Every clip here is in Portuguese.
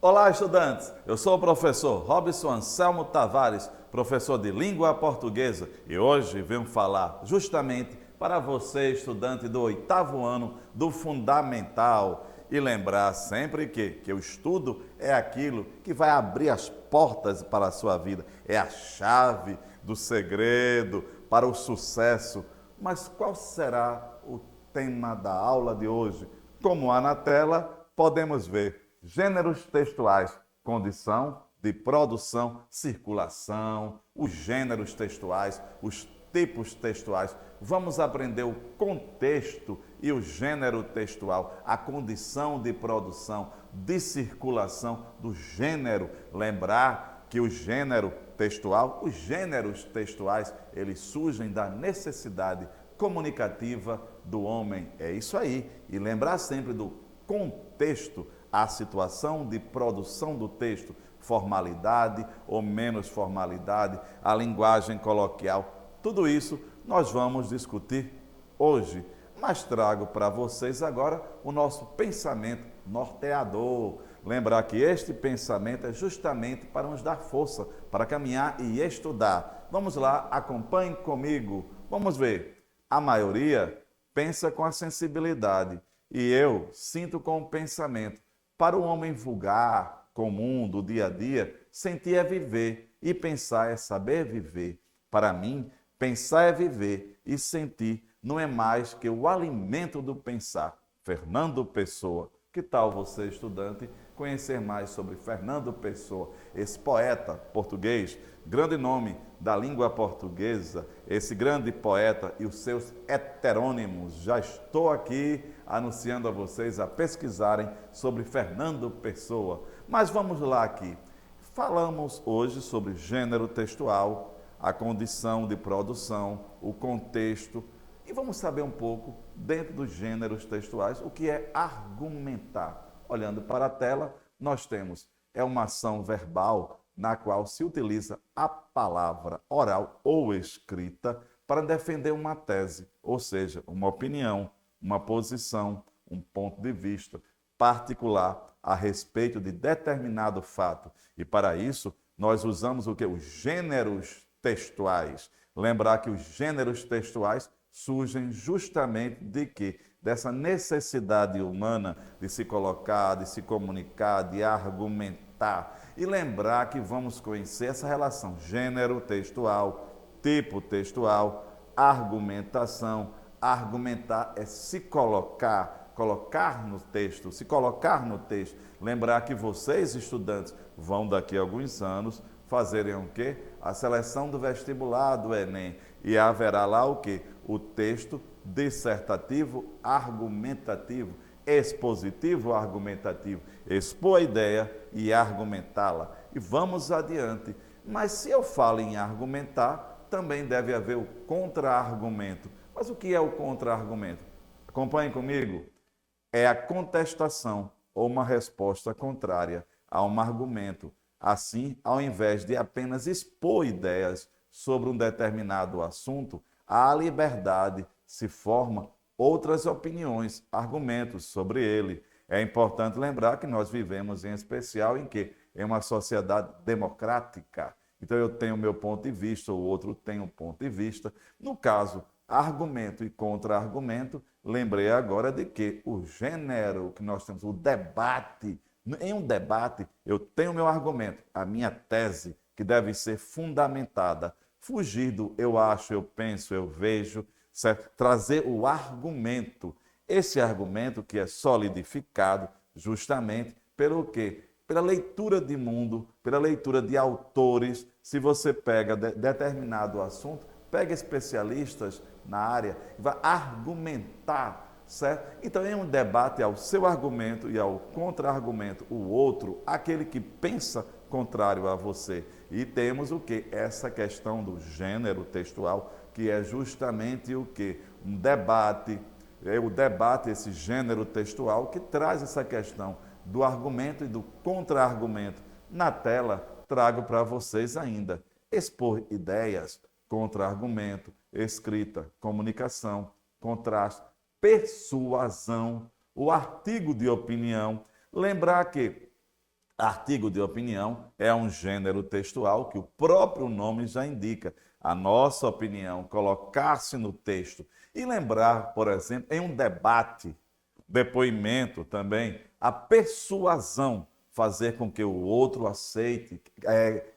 Olá, estudantes! Eu sou o professor Robson Anselmo Tavares, professor de língua portuguesa, e hoje venho falar justamente para você, estudante do 8º ano do Fundamental, e lembrar sempre que o estudo é aquilo que vai abrir as portas para a sua vida, é a chave do segredo para o sucesso. Mas qual será o tema da aula de hoje? Como há na tela, podemos ver gêneros textuais, condição de produção, circulação, os gêneros textuais, os tipos textuais. Vamos aprender o contexto e o gênero textual, a condição de produção, de circulação do gênero. Lembrar que o gênero textual, os gêneros textuais, eles surgem da necessidade comunicativa do homem. É isso aí. E lembrar sempre do contexto, a situação de produção do texto, formalidade ou menos formalidade, a linguagem coloquial. Tudo isso nós vamos discutir hoje, mas trago para vocês agora o nosso pensamento norteador. Lembrar que este pensamento é justamente para nos dar força, para caminhar e estudar. Vamos lá, acompanhem comigo. Vamos ver. A maioria pensa com a sensibilidade e eu sinto com o pensamento. Para o homem vulgar, comum, do dia a dia, sentir é viver e pensar é saber viver. Para mim, pensar é viver e sentir não é mais que o alimento do pensar. Fernando Pessoa. Que tal você, estudante, conhecer mais sobre Fernando Pessoa, esse poeta português, grande nome da língua portuguesa, esse grande poeta e os seus heterônimos? Já estou aqui anunciando a vocês a pesquisarem sobre Fernando Pessoa. Mas vamos lá aqui. Falamos hoje sobre gênero textual, a condição de produção, o contexto, e vamos saber um pouco, dentro dos gêneros textuais, o que é argumentar. Olhando para a tela, nós temos uma ação verbal na qual se utiliza a palavra oral ou escrita para defender uma tese, ou seja, uma opinião, uma posição, um ponto de vista particular a respeito de determinado fato. E para isso, nós usamos o que? Os gêneros textuais. Lembrar que os gêneros textuais surgem justamente de quê? Dessa necessidade humana de se colocar, de se comunicar, de argumentar. E lembrar que vamos conhecer essa relação gênero textual, tipo textual, argumentação. Argumentar é se colocar, colocar no texto, se colocar no texto. Lembrar que vocês, estudantes, vão daqui a alguns anos fazerem o quê? A seleção do vestibular do Enem. E haverá lá o quê? O texto dissertativo argumentativo, expositivo argumentativo, expor a ideia e argumentá-la. E vamos adiante. Mas se eu falo em argumentar, também deve haver o contra-argumento. Mas o que é o contra-argumento? Acompanhem comigo. É a contestação ou uma resposta contrária a um argumento. Assim, ao invés de apenas expor ideias sobre um determinado assunto, há liberdade, se forma outras opiniões, argumentos sobre ele. É importante lembrar que nós vivemos em especial em quê? Em uma sociedade democrática. Então eu tenho o meu ponto de vista, o outro tem um ponto de vista. No caso, argumento e contra-argumento, lembrei agora de que o gênero que nós temos, o debate, em um debate eu tenho o meu argumento, a minha tese, que deve ser fundamentada. Fugir do eu acho, eu penso, eu vejo, certo? Trazer o argumento. Esse argumento que é solidificado justamente pelo quê? Pela leitura de mundo, pela leitura de autores. Se você pega determinado assunto, pega especialistas na área e vai argumentar, certo? Então, em um debate, ao seu argumento e ao contra-argumento, o outro, aquele que pensa contrário a você. E temos o que? Essa questão do gênero textual, que é justamente o que? Um debate, o debate, esse gênero textual, que traz essa questão do argumento e do contra-argumento. Na tela, trago para vocês ainda expor ideias, contra-argumento, escrita, comunicação, contraste, persuasão, o artigo de opinião. Lembrar que Artigo de opinião é um gênero textual que o próprio nome já indica. A nossa opinião, colocar-se no texto e lembrar, por exemplo, em um debate, depoimento também, a persuasão, fazer com que o outro aceite,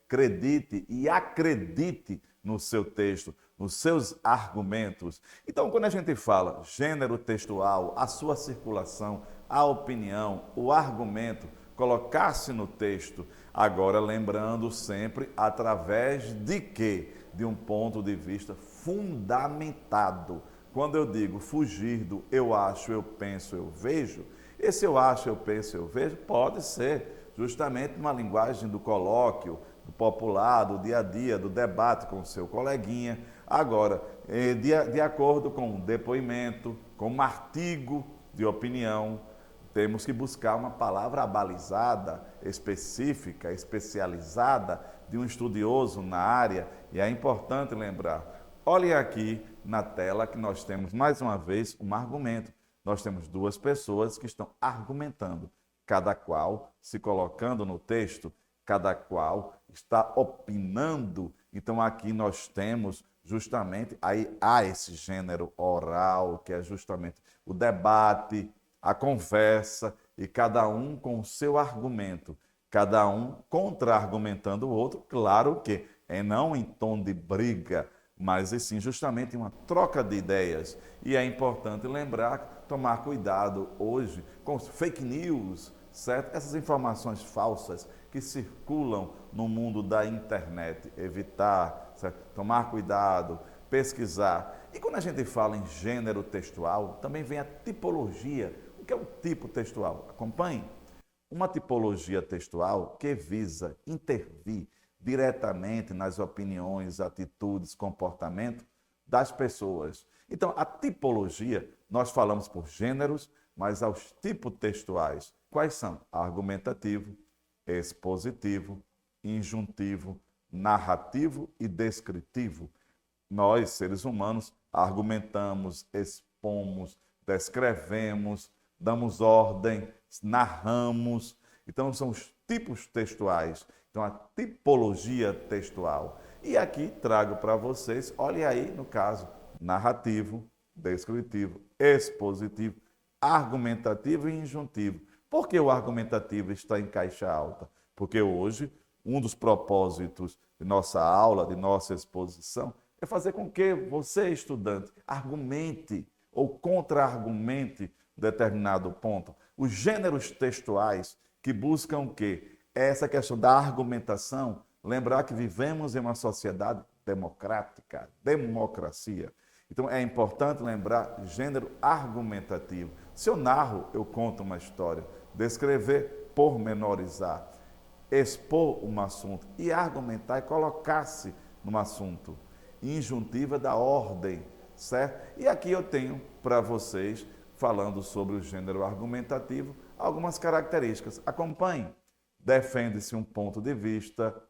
acredite e acredite no seu texto, nos seus argumentos. Então, quando a gente fala gênero textual, a sua circulação, a opinião, o argumento, colocar-se no texto, agora lembrando sempre através de quê? De um ponto de vista fundamentado. Quando eu digo fugir do eu acho, eu penso, eu vejo, esse eu acho, eu penso, eu vejo, pode ser justamente uma linguagem do colóquio, do popular, do dia a dia, do debate com o seu coleguinha. Agora, de acordo com um depoimento, com um artigo de opinião, temos que buscar uma palavra abalizada, específica, especializada, de um estudioso na área. E é importante lembrar, olhem aqui na tela que nós temos mais uma vez um argumento. Nós temos duas pessoas que estão argumentando, cada qual se colocando no texto, cada qual está opinando. Então aqui nós temos justamente, aí há esse gênero oral, que é justamente o debate, a conversa, e cada um com o seu argumento, cada um contra-argumentando o outro, claro que não em tom de briga, mas sim justamente uma troca de ideias. E é importante lembrar, tomar cuidado hoje com os fake news, certo? Essas informações falsas que circulam no mundo da internet. Evitar, certo? Tomar cuidado, pesquisar. E quando a gente fala em gênero textual, também vem a tipologia. O que é o tipo textual? Acompanhe. Uma tipologia textual que visa intervir diretamente nas opiniões, atitudes, comportamento das pessoas. Então, a tipologia, nós falamos por gêneros, mas aos tipos textuais. Quais são? Argumentativo, expositivo, injuntivo, narrativo e descritivo. Nós, seres humanos, argumentamos, expomos, descrevemos, damos ordem, narramos. Então, são os tipos textuais. Então, a tipologia textual. E aqui trago para vocês, olhem aí, no caso, narrativo, descritivo, expositivo, argumentativo e injuntivo. Por que o argumentativo está em caixa alta? Porque hoje, um dos propósitos de nossa aula, de nossa exposição, é fazer com que você, estudante, argumente ou contra-argumente determinado ponto. Os gêneros textuais que buscam o quê? Essa questão da argumentação, lembrar que vivemos em uma sociedade democrática, democracia. Então é importante lembrar gênero argumentativo. Se eu narro, eu conto uma história. Descrever, pormenorizar. Expor um assunto. E argumentar é colocar-se num assunto. Injuntiva da ordem, certo? E aqui eu tenho para vocês, falando sobre o gênero argumentativo, algumas características. Acompanhe. Defende-se um ponto de vista,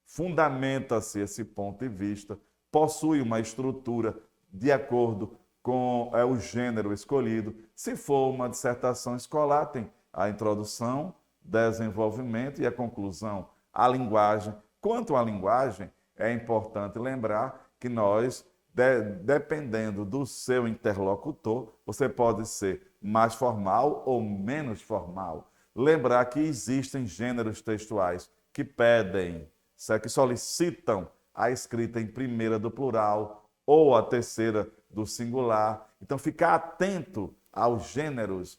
fundamenta-se esse ponto de vista, possui uma estrutura de acordo com o gênero escolhido. Se for uma dissertação escolar, tem a introdução, desenvolvimento e a conclusão. A linguagem. Quanto à linguagem, é importante lembrar que nós, dependendo do seu interlocutor, você pode ser mais formal ou menos formal. Lembrar que existem gêneros textuais que pedem, que solicitam a escrita em primeira do plural ou a terceira do singular. Então, ficar atento aos gêneros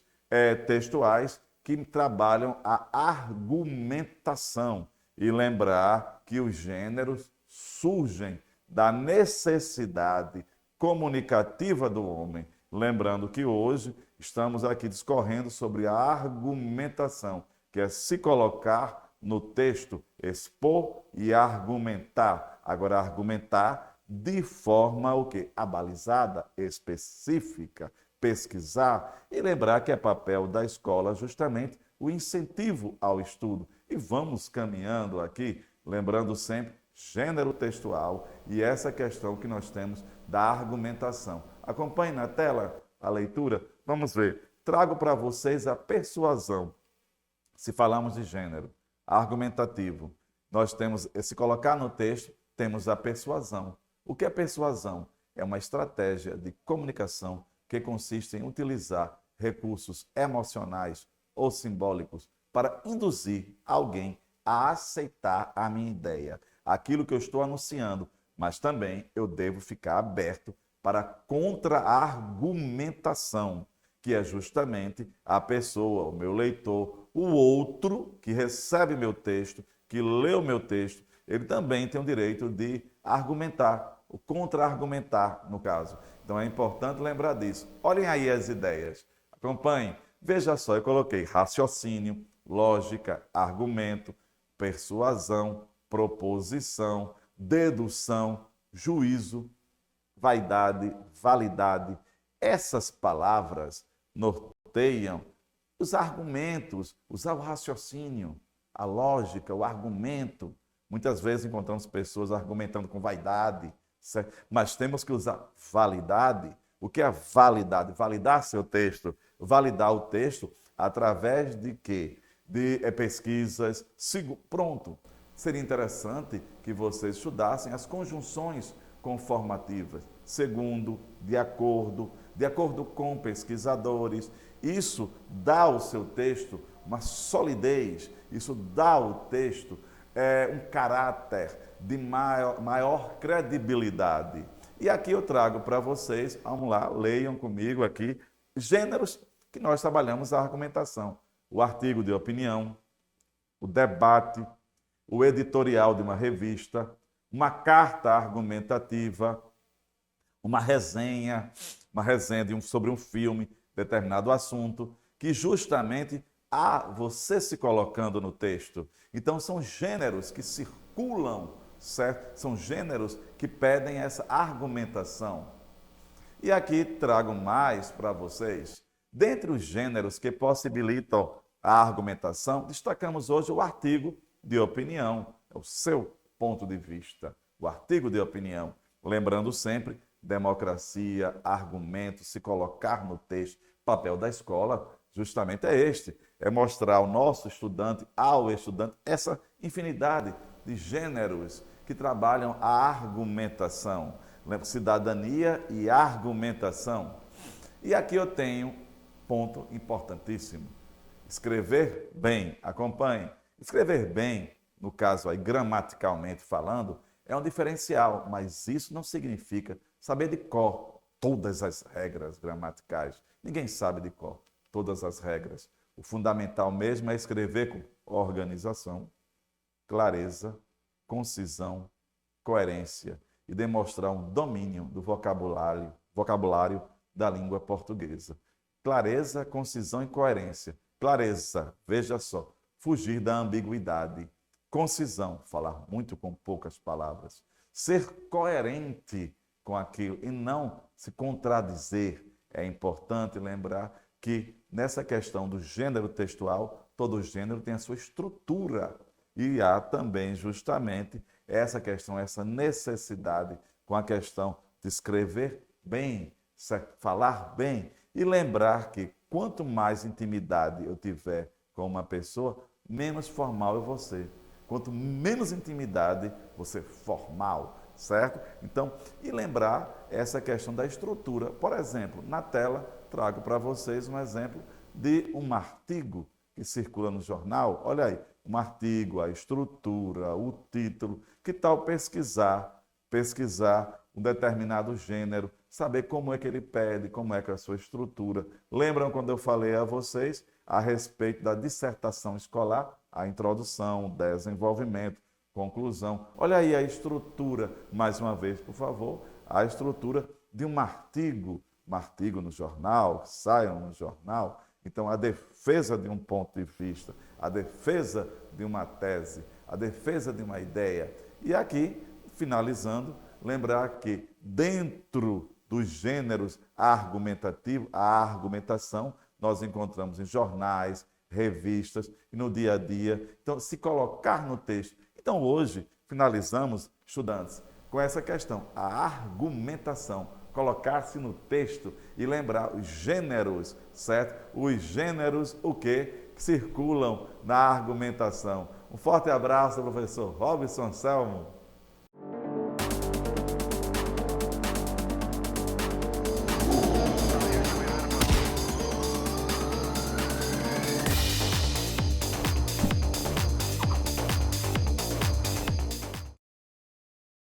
textuais que trabalham a argumentação e lembrar que os gêneros surgem da necessidade comunicativa do homem. Lembrando que hoje estamos aqui discorrendo sobre a argumentação, que é se colocar no texto, expor e argumentar. Agora, argumentar de forma o quê? Abalizada, específica, pesquisar e lembrar que é papel da escola justamente o incentivo ao estudo. E vamos caminhando aqui, lembrando sempre gênero textual e essa questão que nós temos da argumentação. Acompanhe na tela a leitura. Vamos ver. Trago para vocês a persuasão. Se falamos de gênero, argumentativo. Nós temos, se colocar no texto, temos a persuasão. O que é persuasão? É uma estratégia de comunicação que consiste em utilizar recursos emocionais ou simbólicos para induzir alguém a aceitar a minha ideia, aquilo que eu estou anunciando, mas também eu devo ficar aberto para contra-argumentação, que é justamente a pessoa, o meu leitor, o outro que recebe meu texto, que lê o meu texto, ele também tem o direito de argumentar, o contra-argumentar, no caso. Então é importante lembrar disso. Olhem aí as ideias. Acompanhem. Veja só, eu coloquei raciocínio, lógica, argumento, persuasão, proposição, dedução, juízo, vaidade, validade. Essas palavras norteiam os argumentos, usar o raciocínio, a lógica, o argumento. Muitas vezes encontramos pessoas argumentando com vaidade, certo? Mas temos que usar validade. O que é validade? Validar seu texto. Validar o texto através de quê? De pesquisas. Pronto. Seria interessante que vocês estudassem as conjunções conformativas. Segundo, de acordo com pesquisadores. Isso dá ao seu texto uma solidez, isso dá ao texto um caráter de maior credibilidade. E aqui eu trago para vocês, vamos lá, leiam comigo aqui, gêneros que nós trabalhamos a argumentação. O artigo de opinião, o debate, o editorial de uma revista, uma carta argumentativa, uma resenha sobre um filme, determinado assunto, que justamente você se colocando no texto. Então são gêneros que circulam, certo? São gêneros que pedem essa argumentação. E aqui trago mais para vocês. Dentre os gêneros que possibilitam a argumentação, destacamos hoje o artigo de opinião, é o seu ponto de vista, o artigo de opinião. Lembrando sempre, democracia, argumento, se colocar no texto. O papel da escola justamente é este, é mostrar ao nosso estudante, ao estudante, essa infinidade de gêneros que trabalham a argumentação. Cidadania e argumentação. E aqui eu tenho ponto importantíssimo. Escrever bem, acompanhe. Escrever bem, no caso aí, gramaticalmente falando, é um diferencial, mas isso não significa saber de cor todas as regras gramaticais. Ninguém sabe de cor todas as regras. O fundamental mesmo é escrever com organização, clareza, concisão, coerência e demonstrar um domínio do vocabulário da língua portuguesa. Clareza, concisão e coerência. Clareza, veja só, fugir da ambiguidade. Concisão, falar muito com poucas palavras. Ser coerente com aquilo e não se contradizer. É importante lembrar que nessa questão do gênero textual, todo gênero tem a sua estrutura. E há também justamente essa questão, essa necessidade com a questão de escrever bem, falar bem e lembrar que quanto mais intimidade eu tiver com uma pessoa, menos formal eu vou ser. Quanto menos intimidade, você formal, certo? Então, e lembrar essa questão da estrutura. Por exemplo, na tela, trago para vocês um exemplo de um artigo que circula no jornal. Olha aí, um artigo, a estrutura, o título. Que tal pesquisar um determinado gênero, saber como é que ele pede, como é que é a sua estrutura. Lembram quando eu falei a vocês a respeito da dissertação escolar, a introdução, desenvolvimento, conclusão. Olha aí a estrutura, mais uma vez, por favor, a estrutura de um artigo no jornal, saiam no jornal. Então, a defesa de um ponto de vista, a defesa de uma tese, a defesa de uma ideia. E aqui, finalizando, lembrar que dentro dos gêneros argumentativos, a argumentação, nós encontramos em jornais, revistas e no dia a dia. Então, se colocar no texto. Então, hoje, finalizamos, estudantes, com essa questão, a argumentação, colocar-se no texto e lembrar os gêneros, certo? Os gêneros, o quê? Que circulam na argumentação. Um forte abraço, professor Robson Anselmo.